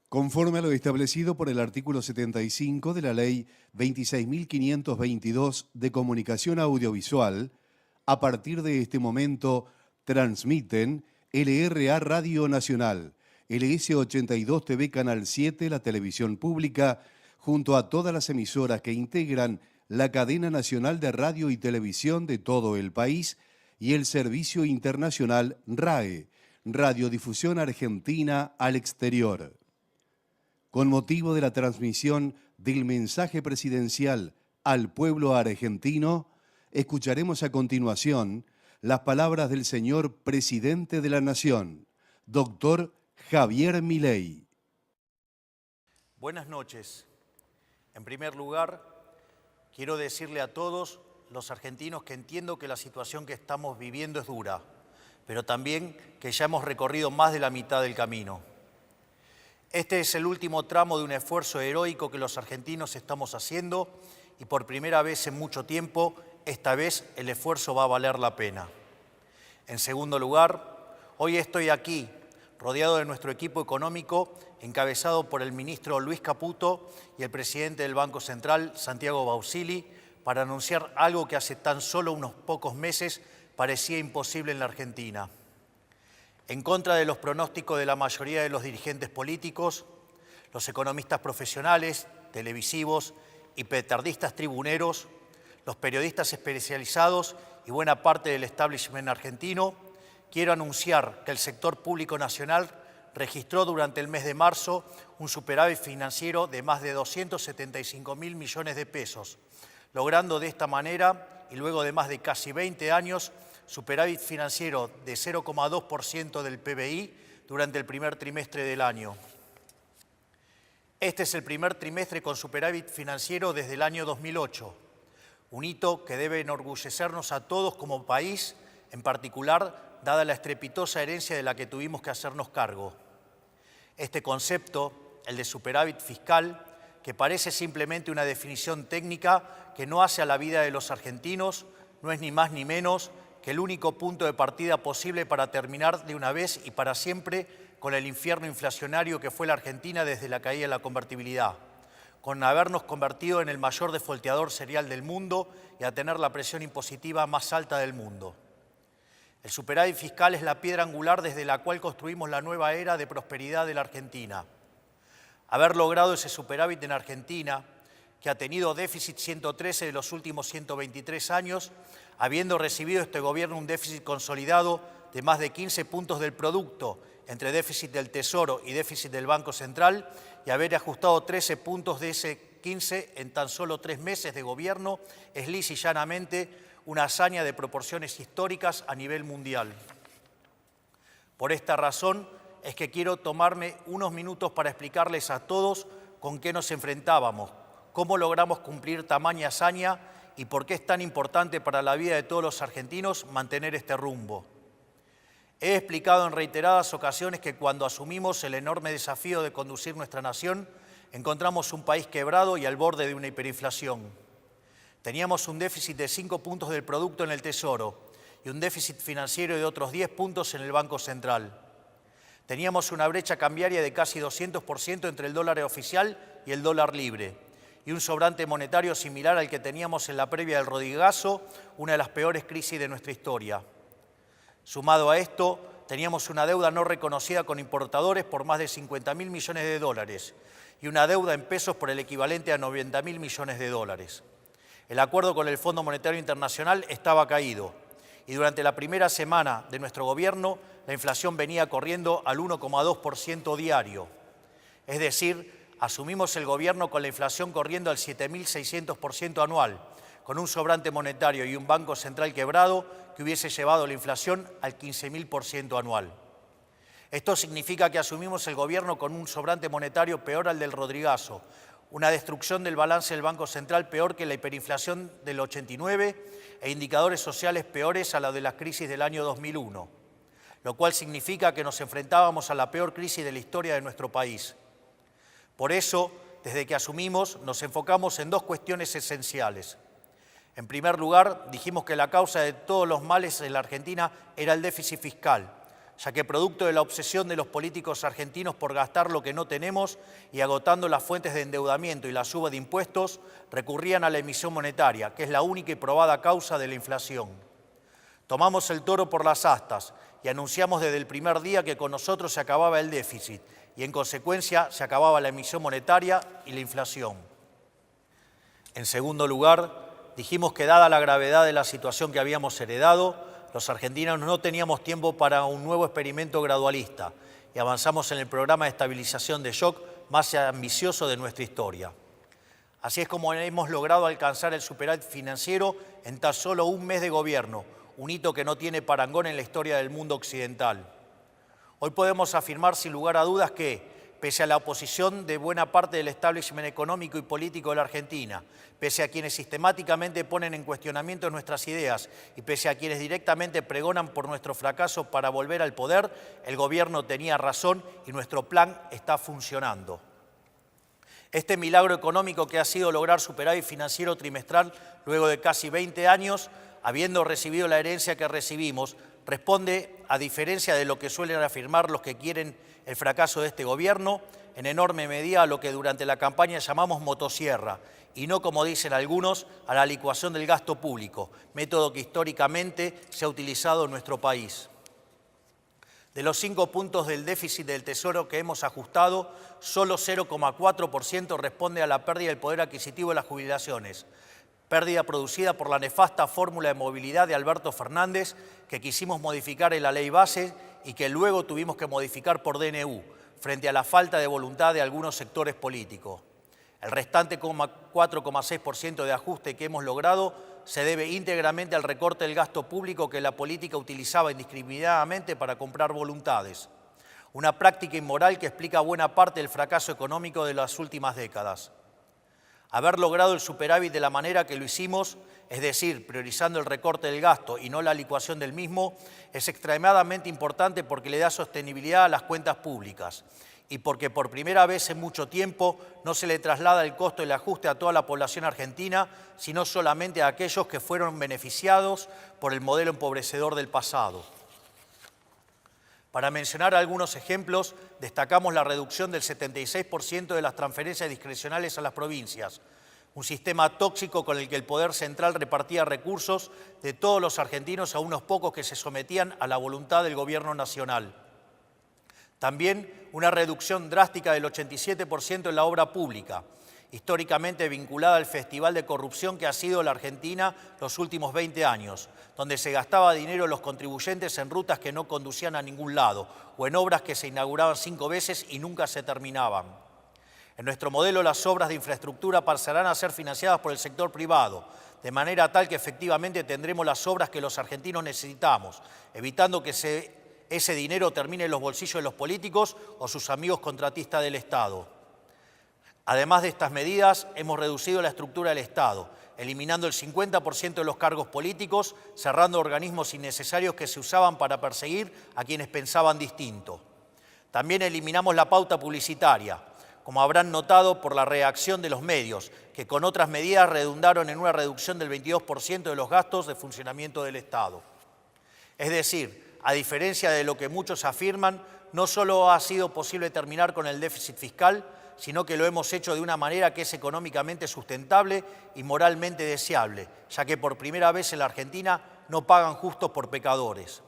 Conforme a lo establecido por el artículo 75 de la Ley 26.522 de Comunicación Audiovisual, a partir de este momento transmiten LRA Radio Nacional, LS82 TV Canal 7, la televisión pública, junto a todas las emisoras que integran la cadena nacional de radio y televisión de todo el país y el servicio internacional RAE, Radiodifusión Argentina al Exterior. Con motivo de la transmisión del mensaje presidencial al pueblo argentino, escucharemos a continuación las palabras del señor Presidente de la Nación, doctor Javier Milei. Buenas noches. En primer lugar, quiero decirle a todos los argentinos que entiendo que la situación que estamos viviendo es dura, pero también que ya hemos recorrido más de la mitad del camino. Este es el último tramo de un esfuerzo heroico que los argentinos estamos haciendo y por primera vez en mucho tiempo, esta vez el esfuerzo va a valer la pena. En segundo lugar, hoy estoy aquí, rodeado de nuestro equipo económico, encabezado por el ministro Luis Caputo y el presidente del Banco Central, Santiago Bausili, para anunciar algo que hace tan solo unos pocos meses parecía imposible en la Argentina. En contra de los pronósticos de la mayoría de los dirigentes políticos, los economistas profesionales, televisivos y petardistas tribuneros, los periodistas especializados y buena parte del establishment argentino, quiero anunciar que el sector público nacional registró durante el mes de marzo un superávit financiero de más de 275.000 millones de pesos, logrando de esta manera, y luego de más de casi 20 años, superávit financiero de 0,2% del PBI durante el primer trimestre del año. Este es el primer trimestre con superávit financiero desde el año 2008, un hito que debe enorgullecernos a todos como país, en particular, dada la estrepitosa herencia de la que tuvimos que hacernos cargo. Este concepto, el de superávit fiscal, que parece simplemente una definición técnica que no hace a la vida de los argentinos, no es ni más ni menos que el único punto de partida posible para terminar de una vez y para siempre con el infierno inflacionario que fue la Argentina desde la caída de la convertibilidad, con habernos convertido en el mayor defolteador serial del mundo y a tener la presión impositiva más alta del mundo. El superávit fiscal es la piedra angular desde la cual construimos la nueva era de prosperidad de la Argentina. Haber logrado ese superávit en Argentina, que ha tenido déficit 113 de los últimos 123 años, habiendo recibido este gobierno un déficit consolidado de más de 15 puntos del producto entre déficit del Tesoro y déficit del Banco Central, y haber ajustado 13 puntos de ese 15 en tan solo 3 meses de gobierno, es lisa y llanamente una hazaña de proporciones históricas a nivel mundial. Por esta razón es que quiero tomarme unos minutos para explicarles a todos con qué nos enfrentábamos, cómo logramos cumplir tamaña hazaña y por qué es tan importante para la vida de todos los argentinos mantener este rumbo. He explicado en reiteradas ocasiones que cuando asumimos el enorme desafío de conducir nuestra nación, encontramos un país quebrado y al borde de una hiperinflación. Teníamos un déficit de 5 puntos del producto en el Tesoro y un déficit financiero de otros 10 puntos en el Banco Central. Teníamos una brecha cambiaria de casi 200% entre el dólar oficial y el dólar libre, y un sobrante monetario similar al que teníamos en la previa del Rodrigazo, una de las peores crisis de nuestra historia. Sumado a esto, teníamos una deuda no reconocida con importadores por más de 50.000 millones de dólares y una deuda en pesos por el equivalente a 90.000 millones de dólares. El acuerdo con el Fondo Monetario Internacional estaba caído y durante la primera semana de nuestro gobierno la inflación venía corriendo al 1,2% diario. Es decir, asumimos el gobierno con la inflación corriendo al 7.600% anual, con un sobrante monetario y un Banco Central quebrado que hubiese llevado la inflación al 15.000% anual. Esto significa que asumimos el gobierno con un sobrante monetario peor al del Rodrigazo, una destrucción del balance del Banco Central peor que la hiperinflación del 89 e indicadores sociales peores a la de la crisis del año 2001, lo cual significa que nos enfrentábamos a la peor crisis de la historia de nuestro país. Por eso, desde que asumimos, nos enfocamos en dos cuestiones esenciales. En primer lugar, dijimos que la causa de todos los males en la Argentina era el déficit fiscal, ya que producto de la obsesión de los políticos argentinos por gastar lo que no tenemos y agotando las fuentes de endeudamiento y la suba de impuestos, recurrían a la emisión monetaria, que es la única y probada causa de la inflación. Tomamos el toro por las astas y anunciamos desde el primer día que con nosotros se acababa el déficit y en consecuencia se acababa la emisión monetaria y la inflación. En segundo lugar, dijimos que dada la gravedad de la situación que habíamos heredado, los argentinos no teníamos tiempo para un nuevo experimento gradualista y avanzamos en el programa de estabilización de shock más ambicioso de nuestra historia. Así es como hemos logrado alcanzar el superávit financiero en tan solo un mes de gobierno, un hito que no tiene parangón en la historia del mundo occidental. Hoy podemos afirmar sin lugar a dudas que, pese a la oposición de buena parte del establishment económico y político de la Argentina, pese a quienes sistemáticamente ponen en cuestionamiento nuestras ideas y pese a quienes directamente pregonan por nuestro fracaso para volver al poder, el gobierno tenía razón y nuestro plan está funcionando. Este milagro económico que ha sido lograr superávit financiero trimestral luego de casi 20 años, habiendo recibido la herencia que recibimos, responde, a diferencia de lo que suelen afirmar los que quieren el fracaso de este gobierno, en enorme medida a lo que durante la campaña llamamos motosierra, y no, como dicen algunos, a la licuación del gasto público, método que históricamente se ha utilizado en nuestro país. De los 5 puntos del déficit del Tesoro que hemos ajustado, solo 0,4% responde a la pérdida del poder adquisitivo de las jubilaciones, pérdida producida por la nefasta fórmula de movilidad de Alberto Fernández que quisimos modificar en la ley base y que luego tuvimos que modificar por DNU, frente a la falta de voluntad de algunos sectores políticos. El restante 4,6% de ajuste que hemos logrado se debe íntegramente al recorte del gasto público que la política utilizaba indiscriminadamente para comprar voluntades. Una práctica inmoral que explica buena parte del fracaso económico de las últimas décadas. Haber logrado el superávit de la manera que lo hicimos, es decir, priorizando el recorte del gasto y no la licuación del mismo, es extremadamente importante porque le da sostenibilidad a las cuentas públicas y porque por primera vez en mucho tiempo no se le traslada el costo del ajuste a toda la población argentina, sino solamente a aquellos que fueron beneficiados por el modelo empobrecedor del pasado. Para mencionar algunos ejemplos, destacamos la reducción del 76% de las transferencias discrecionales a las provincias, un sistema tóxico con el que el Poder Central repartía recursos de todos los argentinos a unos pocos que se sometían a la voluntad del Gobierno Nacional. También una reducción drástica del 87% en la obra pública, históricamente vinculada al festival de corrupción que ha sido la Argentina los últimos 20 años, donde se gastaba dinero los contribuyentes en rutas que no conducían a ningún lado o en obras que se inauguraban 5 veces y nunca se terminaban. En nuestro modelo, las obras de infraestructura pasarán a ser financiadas por el sector privado, de manera tal que efectivamente tendremos las obras que los argentinos necesitamos, evitando que ese dinero termine en los bolsillos de los políticos o sus amigos contratistas del Estado. Además de estas medidas, hemos reducido la estructura del Estado, eliminando el 50% de los cargos políticos, cerrando organismos innecesarios que se usaban para perseguir a quienes pensaban distinto. También eliminamos la pauta publicitaria, como habrán notado por la reacción de los medios, que con otras medidas redundaron en una reducción del 22% de los gastos de funcionamiento del Estado. Es decir, a diferencia de lo que muchos afirman, no solo ha sido posible terminar con el déficit fiscal, sino que lo hemos hecho de una manera que es económicamente sustentable y moralmente deseable, ya que por primera vez en la Argentina no pagan justos por pecadores.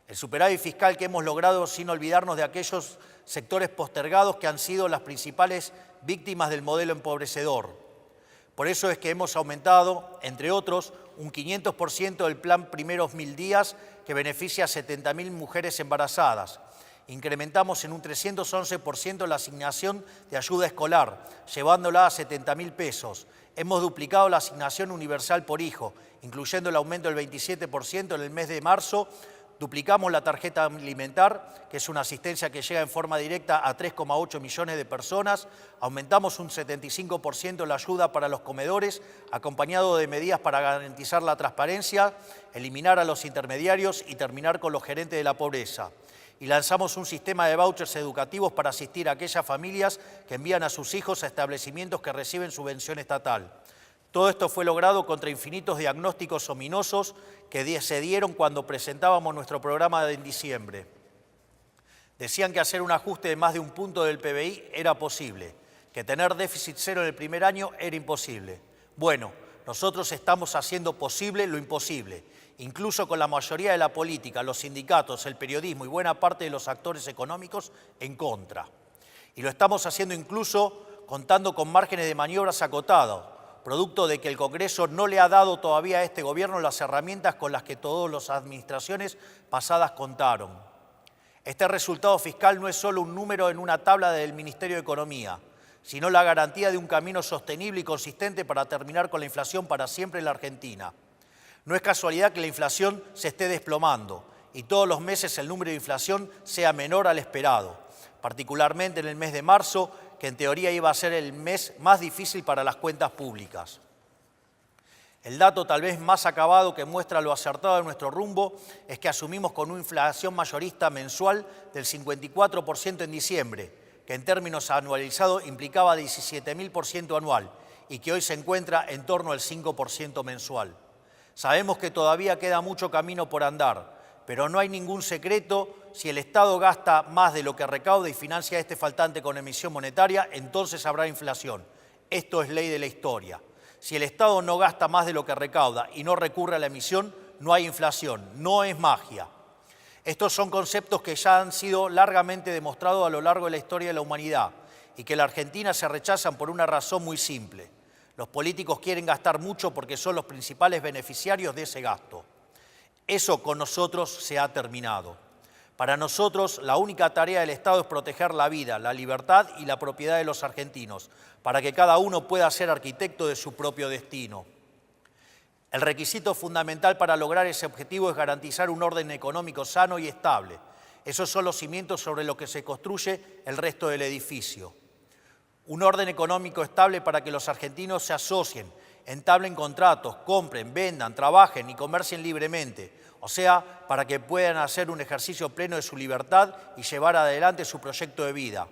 El superávit fiscal que hemos logrado sin olvidarnos de aquellos sectores postergados que han sido las principales víctimas del modelo empobrecedor. Por eso es que hemos aumentado, entre otros, un 500% del plan Primeros 1000 días que beneficia a 70.000 mujeres embarazadas. Incrementamos en un 311% la asignación de ayuda escolar, llevándola a 70.000 pesos. Hemos duplicado la asignación universal por hijo, incluyendo el aumento del 27% en el mes de marzo. Duplicamos la tarjeta alimentar, que es una asistencia que llega en forma directa a 3,8 millones de personas. Aumentamos un 75% la ayuda para los comedores, acompañado de medidas para garantizar la transparencia, eliminar a los intermediarios y terminar con los gerentes de la pobreza. Y lanzamos un sistema de vouchers educativos para asistir a aquellas familias que envían a sus hijos a establecimientos que reciben subvención estatal. Todo esto fue logrado contra infinitos diagnósticos ominosos que se dieron cuando presentábamos nuestro programa en diciembre. Decían que hacer un ajuste de más de 1 punto del PBI era posible, que tener déficit cero en el primer año era imposible. Bueno, nosotros estamos haciendo posible lo imposible, incluso con la mayoría de la política, los sindicatos, el periodismo y buena parte de los actores económicos en contra. Y lo estamos haciendo incluso contando con márgenes de maniobras acotados, producto de que el Congreso no le ha dado todavía a este gobierno las herramientas con las que todas las administraciones pasadas contaron. Este resultado fiscal no es solo un número en una tabla del Ministerio de Economía, sino la garantía de un camino sostenible y consistente para terminar con la inflación para siempre en la Argentina. No es casualidad que la inflación se esté desplomando y todos los meses el número de inflación sea menor al esperado, particularmente en el mes de marzo, que en teoría iba a ser el mes más difícil para las cuentas públicas. El dato tal vez más acabado que muestra lo acertado de nuestro rumbo es que asumimos con una inflación mayorista mensual del 54% en diciembre, que en términos anualizados implicaba 17.000% anual y que hoy se encuentra en torno al 5% mensual. Sabemos que todavía queda mucho camino por andar, pero no hay ningún secreto: si el Estado gasta más de lo que recauda y financia este faltante con emisión monetaria, entonces habrá inflación. Esto es ley de la historia. Si el Estado no gasta más de lo que recauda y no recurre a la emisión, no hay inflación, no es magia. Estos son conceptos que ya han sido largamente demostrados a lo largo de la historia de la humanidad y que en la Argentina se rechazan por una razón muy simple. Los políticos quieren gastar mucho porque son los principales beneficiarios de ese gasto. Eso con nosotros se ha terminado. Para nosotros, la única tarea del Estado es proteger la vida, la libertad y la propiedad de los argentinos, para que cada uno pueda ser arquitecto de su propio destino. El requisito fundamental para lograr ese objetivo es garantizar un orden económico sano y estable. Esos son los cimientos sobre los que se construye el resto del edificio. Un orden económico estable para que los argentinos se asocien, entablen contratos, compren, vendan, trabajen y comercien libremente. O sea, para que puedan hacer un ejercicio pleno de su libertad y llevar adelante su proyecto de vida.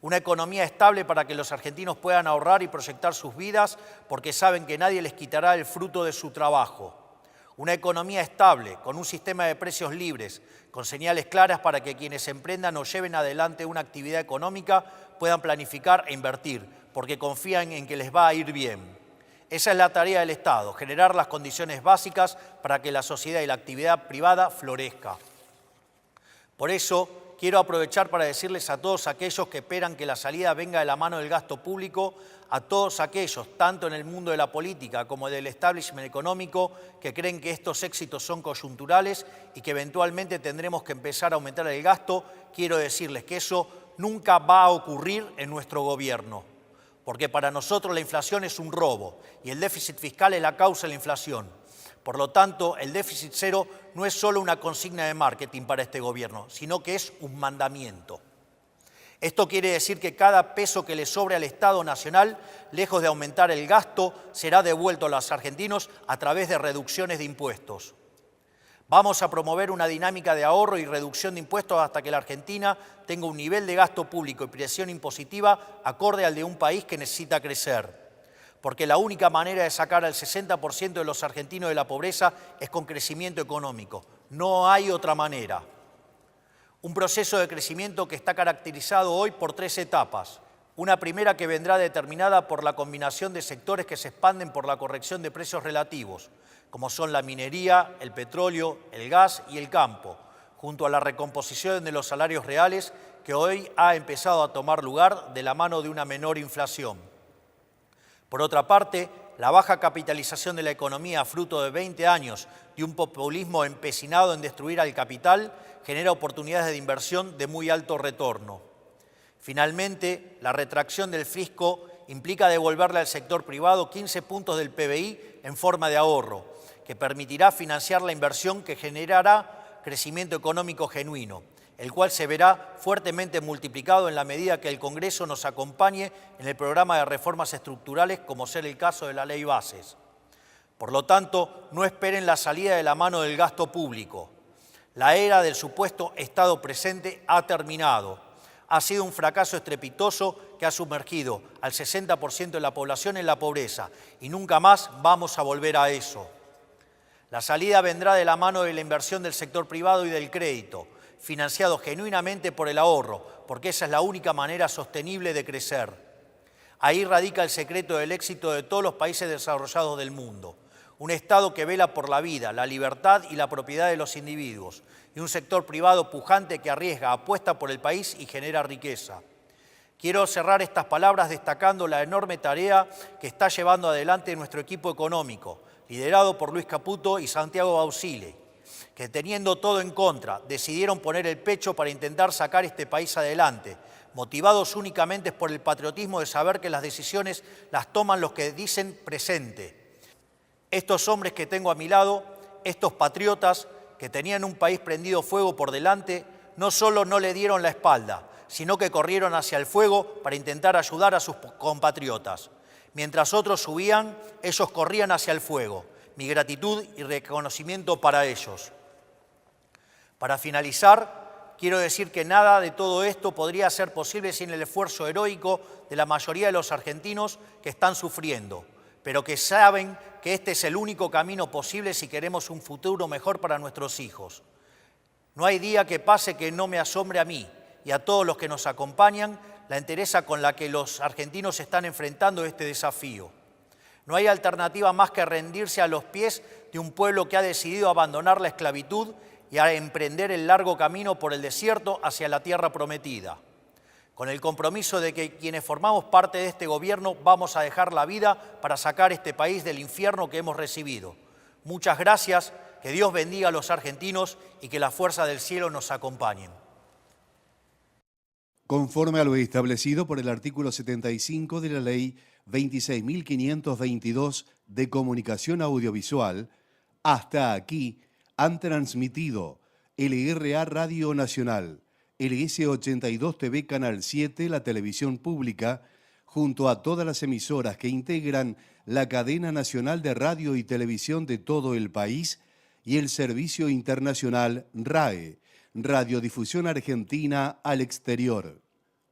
Una economía estable para que los argentinos puedan ahorrar y proyectar sus vidas porque saben que nadie les quitará el fruto de su trabajo. Una economía estable, con un sistema de precios libres, con señales claras para que quienes emprendan o lleven adelante una actividad económica puedan planificar e invertir, porque confían en que les va a ir bien. Esa es la tarea del Estado, generar las condiciones básicas para que la sociedad y la actividad privada florezca. Por eso, quiero aprovechar para decirles a todos aquellos que esperan que la salida venga de la mano del gasto público, a todos aquellos, tanto en el mundo de la política como del establishment económico, que creen que estos éxitos son coyunturales y que eventualmente tendremos que empezar a aumentar el gasto, quiero decirles que eso nunca va a ocurrir en nuestro gobierno. Porque para nosotros la inflación es un robo y el déficit fiscal es la causa de la inflación. Por lo tanto, el déficit cero no es solo una consigna de marketing para este gobierno, sino que es un mandamiento. Esto quiere decir que cada peso que le sobre al Estado Nacional, lejos de aumentar el gasto, será devuelto a los argentinos a través de reducciones de impuestos. Vamos a promover una dinámica de ahorro y reducción de impuestos hasta que la Argentina tenga un nivel de gasto público y presión impositiva acorde al de un país que necesita crecer. Porque la única manera de sacar al 60% de los argentinos de la pobreza es con crecimiento económico. No hay otra manera. Un proceso de crecimiento que está caracterizado hoy por 3 etapas. Una primera que vendrá determinada por la combinación de sectores que se expanden por la corrección de precios relativos, como son la minería, el petróleo, el gas y el campo, junto a la recomposición de los salarios reales que hoy ha empezado a tomar lugar de la mano de una menor inflación. Por otra parte, la baja capitalización de la economía, fruto de 20 años de un populismo empecinado en destruir al capital, genera oportunidades de inversión de muy alto retorno. Finalmente, la retracción del fisco implica devolverle al sector privado 15 puntos del PBI en forma de ahorro, que permitirá financiar la inversión que generará crecimiento económico genuino, el cual se verá fuertemente multiplicado en la medida que el Congreso nos acompañe en el programa de reformas estructurales, como ser el caso de la Ley Bases. Por lo tanto, no esperen la salida de la mano del gasto público. La era del supuesto Estado presente ha terminado. Ha sido un fracaso estrepitoso que ha sumergido al 60% de la población en la pobreza y nunca más vamos a volver a eso. La salida vendrá de la mano de la inversión del sector privado y del crédito, financiado genuinamente por el ahorro, porque esa es la única manera sostenible de crecer. Ahí radica el secreto del éxito de todos los países desarrollados del mundo. Un Estado que vela por la vida, la libertad y la propiedad de los individuos, y un sector privado pujante que arriesga, apuesta por el país y genera riqueza. Quiero cerrar estas palabras destacando la enorme tarea que está llevando adelante nuestro equipo económico, liderado por Luis Caputo y Santiago Bausile, que teniendo todo en contra, decidieron poner el pecho para intentar sacar este país adelante, motivados únicamente por el patriotismo de saber que las decisiones las toman los que dicen presente. Estos hombres que tengo a mi lado, estos patriotas que tenían un país prendido fuego por delante, no solo no le dieron la espalda, sino que corrieron hacia el fuego para intentar ayudar a sus compatriotas. Mientras otros subían, ellos corrían hacia el fuego. Mi gratitud y reconocimiento para ellos. Para finalizar, quiero decir que nada de todo esto podría ser posible sin el esfuerzo heroico de la mayoría de los argentinos que están sufriendo, pero que saben que este es el único camino posible si queremos un futuro mejor para nuestros hijos. No hay día que pase que no me asombre a mí y a todos los que nos acompañan la entereza con la que los argentinos están enfrentando este desafío. No hay alternativa más que rendirse a los pies de un pueblo que ha decidido abandonar la esclavitud y a emprender el largo camino por el desierto hacia la tierra prometida. Con el compromiso de que quienes formamos parte de este gobierno vamos a dejar la vida para sacar este país del infierno que hemos recibido. Muchas gracias, que Dios bendiga a los argentinos y que las fuerzas del cielo nos acompañen. Conforme a lo establecido por el artículo 75 de la Ley 26.522 de Comunicación Audiovisual, hasta aquí han transmitido LRA Radio Nacional, LS82 TV Canal 7, la televisión pública, junto a todas las emisoras que integran la cadena nacional de radio y televisión de todo el país y el servicio internacional RAE, Radiodifusión Argentina al Exterior.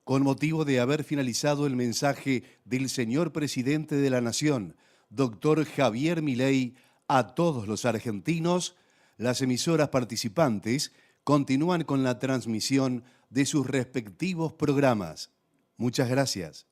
Con motivo de haber finalizado el mensaje del señor presidente de la Nación, doctor Javier Milei, a todos los argentinos, las emisoras participantes continúan con la transmisión de sus respectivos programas. Muchas gracias.